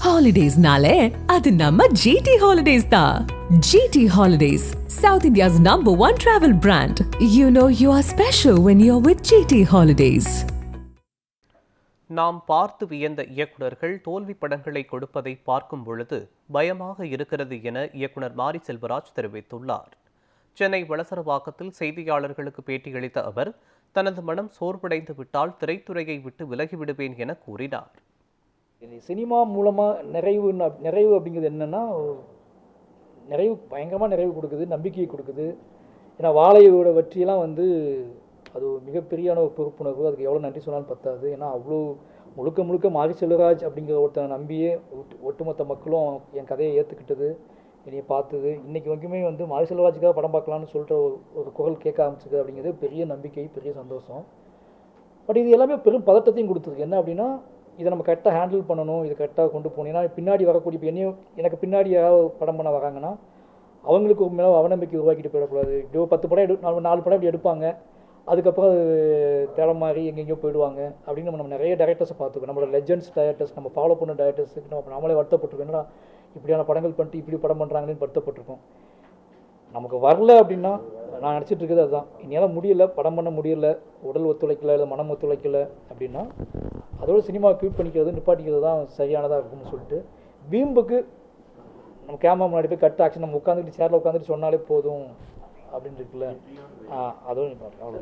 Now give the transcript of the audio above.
Holidays-nale, adu namma GT Holidays da. GT Holidays, South India's #1 travel brand. You know you are special when you're with GT Holidays. நாம் பார்த்து வியந்த இயக்குநர்கள் தோல்வி படங்களை கொடுப்பதை பார்க்கும் பொழுது பயமாக இருக்கிறது என இயக்குனர் மாரி செல்வராஜ் தெரிவித்துள்ளார். சென்னை வளசரவாக்கத்தில் செய்தியாளர்களுக்கு பேட்டியளித்த அவர், தனது மனம் சோர்வடைந்து விட்டால் திரைத்துறையை விட்டு விலகிவிடுவேன் என கூறினார். சினிமா மூலமாக நிறைவு அப்படிங்கிறது என்னென்னா, பயங்கரமாக நிறைவு கொடுக்குது, நம்பிக்கையை கொடுக்குது. ஏன்னா வாழையோட வெற்றியெல்லாம் அது மிகப்பெரியான ஒரு பொறுப்புணர்வு. அதுக்கு எவ்வளோ நன்றி சொன்னாலும் பத்தாது. ஏன்னா அவ்வளோ முழுக்க மாரி செல்வராஜ் அப்படிங்கிற ஒருத்தனை நம்பியே ஒட்டுமொத்த மக்களும் என் கதையை ஏற்றுக்கிட்டது, என்னையை பார்த்தது. இன்றைக்கி வரைக்குமே மாரி செல்வராஜுக்காக படம் பார்க்கலான்னு சொல்லிட்டு ஒரு குரல் கேட்க ஆரம்பிச்சது அப்படிங்கிறது பெரிய நம்பிக்கை, பெரிய சந்தோஷம். பட் இது எல்லாமே பெரும் பதட்டத்தையும் கொடுத்துருக்கு. என்ன அப்படின்னா, இதை நம்ம கரெக்டாக ஹேண்டில் பண்ணணும், இதை கரெக்டாக கொண்டு போகணும். ஏன்னா பின்னாடி வரக்கூடிய இப்போ எனக்கு பின்னாடி யாராவது படம் பண்ண வராங்கன்னா அவங்களுக்கு ஒரு மேலே அவநம்பிக்கை உருவாக்கிட்டு போயிடக்கூடாது. இப்படியோ 10 படம் 4 படம் இப்படி எடுப்பாங்க, அதுக்கப்புறம் அது தேவை மாதிரி எங்கெங்கேயோ போயிடுவாங்க அப்படின்னு நம்ம நிறைய டேரக்டர்ஸை பார்த்துக்கோம். நம்மளோட லெஜெண்ட்ஸ் டேரக்டர்ஸ், நம்ம ஃபாலோ பண்ண டேரக்டர்ஸுக்கு நம்மளே வருத்தப்பட்டிருக்கோம். என்னடா இப்படியான படங்கள் பண்ணிட்டு இப்படி படம் பண்ணுறாங்கன்னு வருத்தப்பட்டிருக்கோம். நமக்கு வரல அப்படின்னா நான் நினச்சிட்டு இருக்கிறது அதுதான். என்னால் முடியலை, படம் பண்ண முடியலை, உடல் ஒத்துழைக்கலை, இல்லை மனம் ஒத்துழைக்கலை அப்படின்னா அதோட சினிமாவை க்யூட் பண்ணிக்கிறது, நிப்பாட்டிக்கிறது தான் சரியானதாக இருக்கும்னு சொல்லிட்டு, வீம்புக்கு நம்ம கேமரா முன்னாடி போய் கட் ஆக்ஷன் நம்ம உட்காந்துட்டு சேரில் உட்காந்துட்டு சொன்னாலே போதும் அப்படின்னு இருக்குல்ல, அதோட நிப்பாட்டு அவ்வளோ.